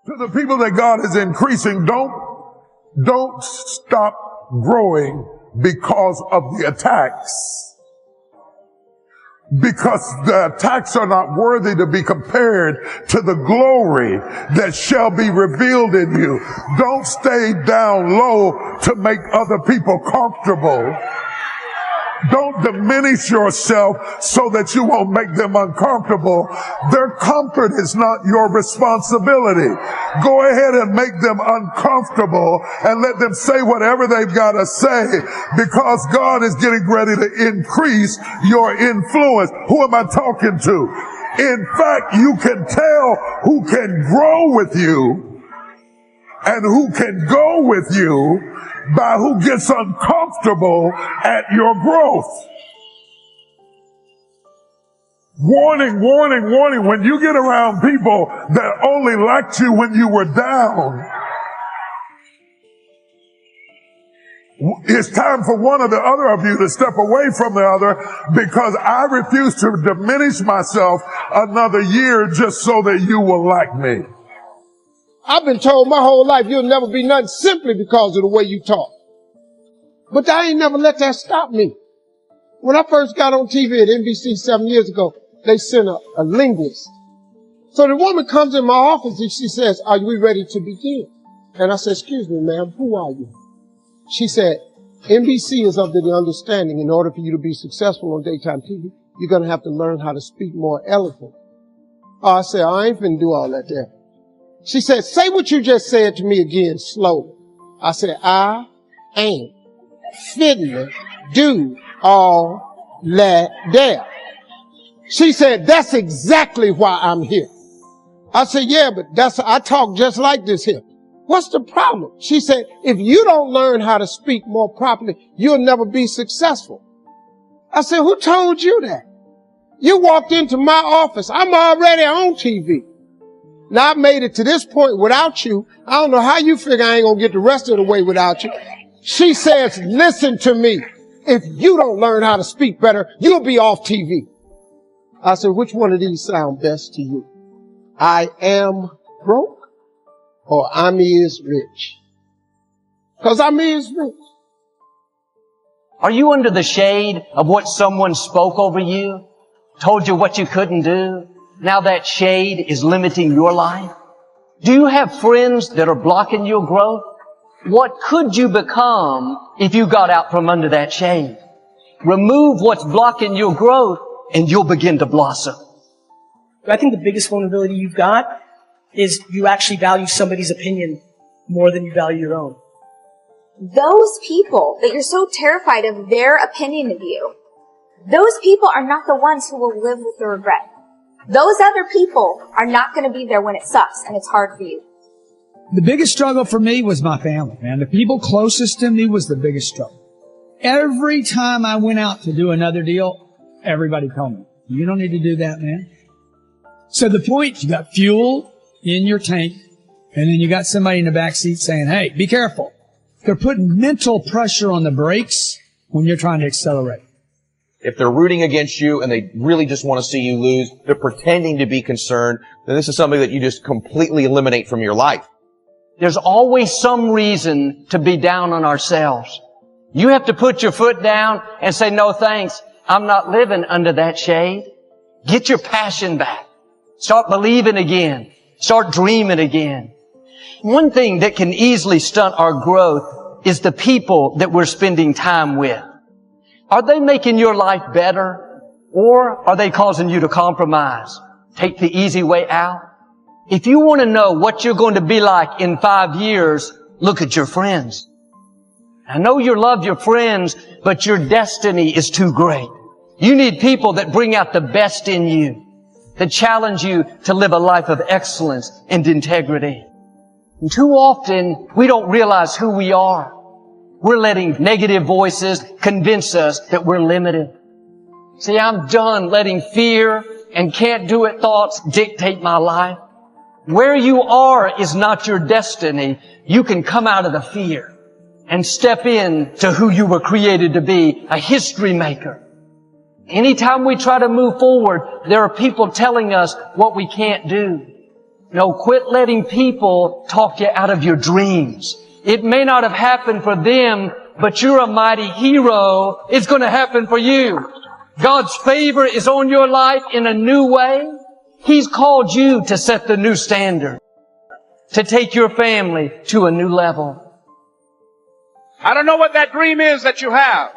To the people that God is increasing, don't stop growing because of the attacks. Because the attacks are not worthy to be compared to the glory that shall be revealed in you. Don't stay down low to make other people comfortable. Don't diminish yourself so that you won't make them uncomfortable. Their comfort is not your responsibility. Go ahead and make them uncomfortable and let them say whatever they've got to say, because God is getting ready to increase your influence. Who am I talking to? In fact, you can tell who can grow with you and who can go with you by who gets uncomfortable at your growth. Warning, warning, warning. When you get around people that only liked you when you were down, it's time for one or the other of you to step away from the other, because I refuse to diminish myself another year just so that you will like me. I've been told my whole life you'll never be nothing simply because of the way you talk. But I ain't never let that stop me. When I first got on TV at NBC 7 years ago, they sent a linguist. So the woman comes in my office and she says, "Are we ready to begin?" And I said, "Excuse me, ma'am, who are you?" She said, "NBC is of the understanding in order for you to be successful on daytime TV, you're going to have to learn how to speak more eloquent." Oh, I said, "I ain't finna do all that there." She said, "Say what you just said to me again slowly." I said, "I ain't finna do all that there." She said, "That's exactly why I'm here." I said, "Yeah, but I talk just like this here. What's the problem?" She said, "If you don't learn how to speak more properly, you'll never be successful." I said, "Who told you that? You walked into my office. I'm already on TV. Now, I made it to this point without you. I don't know how you figure I ain't going to get the rest of the way without you." She says, "Listen to me. If you don't learn how to speak better, you'll be off TV." I said, "Which one of these sound best to you? I am broke or I'm is rich?" Because I'm is rich. Are you under the shade of what someone spoke over you? Told you what you couldn't do? Now that shade is limiting your life? Do you have friends that are blocking your growth? What could you become if you got out from under that shade? Remove what's blocking your growth and you'll begin to blossom. I think the biggest vulnerability you've got is you actually value somebody's opinion more than you value your own. Those people that you're so terrified of their opinion of you, those people are not the ones who will live with the regret. Those other people are not going to be there when it sucks and it's hard for you. The biggest struggle for me was my family, man. The people closest to me was the biggest struggle. Every time I went out to do another deal, everybody told me, "You don't need to do that, man." So the point, you got fuel in your tank, and then you got somebody in the back seat saying, "Hey, be careful." They're putting mental pressure on the brakes when you're trying to accelerate. If they're rooting against you and they really just want to see you lose, they're pretending to be concerned, then this is something that you just completely eliminate from your life. There's always some reason to be down on ourselves. You have to put your foot down and say, "No thanks, I'm not living under that shade." Get your passion back. Start believing again. Start dreaming again. One thing that can easily stunt our growth is the people that we're spending time with. Are they making your life better, or are they causing you to compromise? Take the easy way out. If you want to know what you're going to be like in 5 years, look at your friends. I know you love your friends, but your destiny is too great. You need people that bring out the best in you, that challenge you to live a life of excellence and integrity. And too often, we don't realize who we are. We're letting negative voices convince us that we're limited. See, I'm done letting fear and can't do it thoughts dictate my life. Where you are is not your destiny. You can come out of the fear and step in to who you were created to be, a history maker. Anytime we try to move forward, there are people telling us what we can't do. No, quit letting people talk you out of your dreams. It may not have happened for them, but you're a mighty hero. It's going to happen for you. God's favor is on your life in a new way. He's called you to set the new standard, to take your family to a new level. I don't know what that dream is that you have.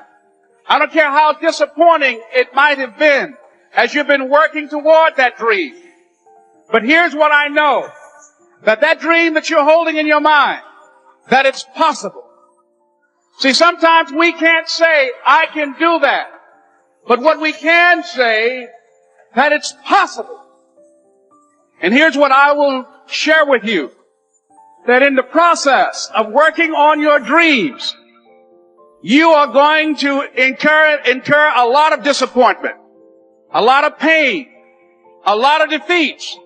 I don't care how disappointing it might have been as you've been working toward that dream. But here's what I know, that dream that you're holding in your mind, that it's possible. See, sometimes we can't say, I can do that. But what we can say, that it's possible. And here's what I will share with you, that in the process of working on your dreams, you are going to incur a lot of disappointment, a lot of pain, a lot of defeats.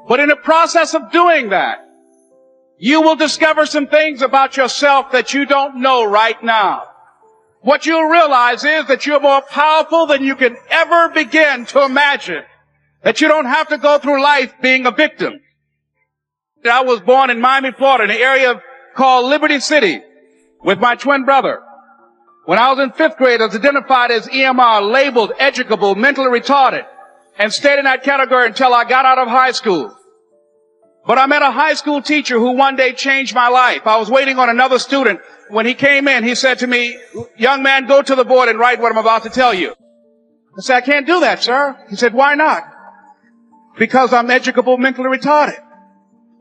But in the process of doing that, you will discover some things about yourself that you don't know right now. What you'll realize is that you're more powerful than you can ever begin to imagine. That you don't have to go through life being a victim. I was born in Miami, Florida, in an area called Liberty City, with my twin brother. When I was in 5th grade, I was identified as EMR, labeled, educable, mentally retarded, and stayed in that category until I got out of high school. But I met a high school teacher who one day changed my life. I was waiting on another student. When he came in, he said to me, young man, go to the board and write what I'm about to tell you. I said, I can't do that, sir. He said, why not? Because I'm educable, mentally retarded.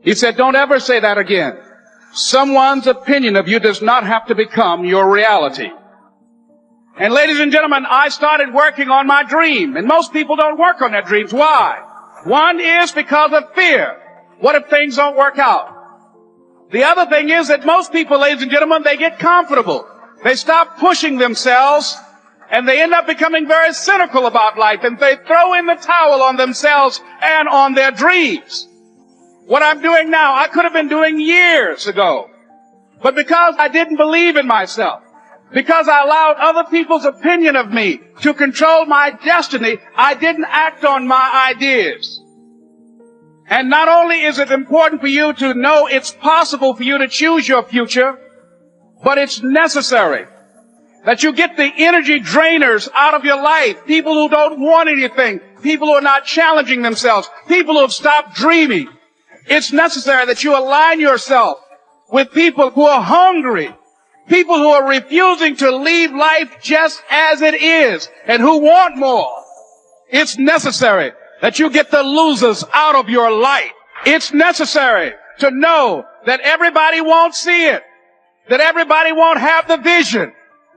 He said, don't ever say that again. Someone's opinion of you does not have to become your reality. And ladies and gentlemen, I started working on my dream. And most people don't work on their dreams. Why? One is because of fear. What if things don't work out? The other thing is that most people, ladies and gentlemen, they get comfortable. They stop pushing themselves, and they end up becoming very cynical about life, and they throw in the towel on themselves and on their dreams. What I'm doing now, I could have been doing years ago. But because I didn't believe in myself, because I allowed other people's opinion of me to control my destiny, I didn't act on my ideas. And not only is it important for you to know it's possible for you to choose your future, but it's necessary that you get the energy drainers out of your life. People who don't want anything, people who are not challenging themselves, people who have stopped dreaming. It's necessary that you align yourself with people who are hungry, people who are refusing to leave life just as it is and who want more. It's necessary that you get the losers out of your life. It's necessary to know that everybody won't see it, that everybody won't have the vision,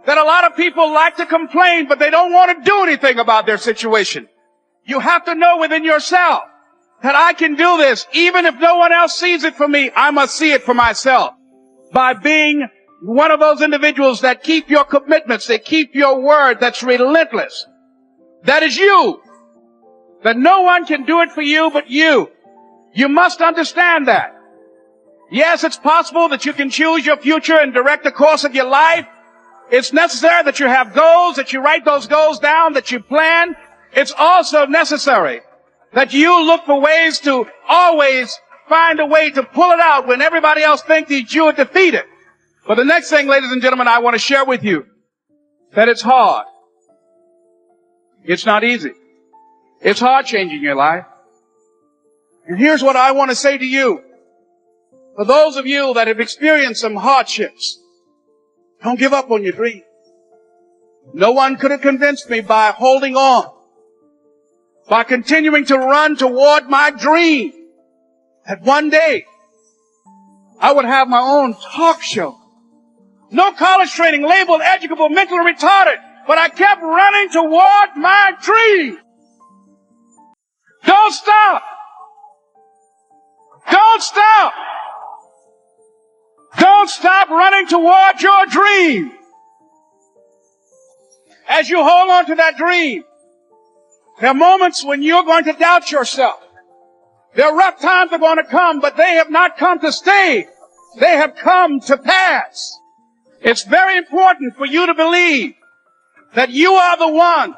that a lot of people like to complain, but they don't want to do anything about their situation. You have to know within yourself that I can do this. Even if no one else sees it for me, I must see it for myself. By being one of those individuals that keep your commitments, that keep your word, that's relentless. That is you. That no one can do it for you but you. You must understand that. Yes, it's possible that you can choose your future and direct the course of your life. It's necessary that you have goals, that you write those goals down, that you plan. It's also necessary that you look for ways to always find a way to pull it out when everybody else thinks that you are defeated. But the next thing, ladies and gentlemen, I want to share with you, that it's hard. It's not easy. It's hard changing your life. And here's what I want to say to you. For those of you that have experienced some hardships, don't give up on your dream. No one could have convinced me by holding on, by continuing to run toward my dream, that one day I would have my own talk show. No college training, labeled educable, mentally retarded, but I kept running toward my dream. Don't stop. Don't stop. Don't stop running toward your dream. As you hold on to that dream, there are moments when you're going to doubt yourself. There are rough times that are going to come, but they have not come to stay. They have come to pass. It's very important for you to believe that you are the one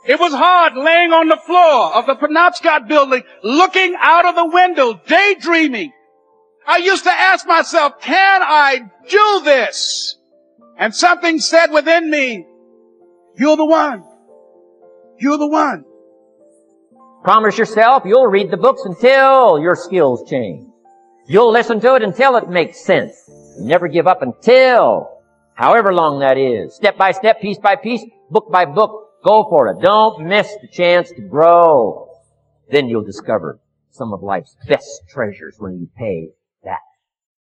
It was hard laying on the floor of the Penobscot building, looking out of the window, daydreaming. I used to ask myself, can I do this? And something said within me, you're the one. You're the one. Promise yourself you'll read the books until your skills change. You'll listen to it until it makes sense. You never give up until, however long that is. Step by step, piece by piece, book by book. Go for it. Don't miss the chance to grow. Then you'll discover some of life's best treasures when you pay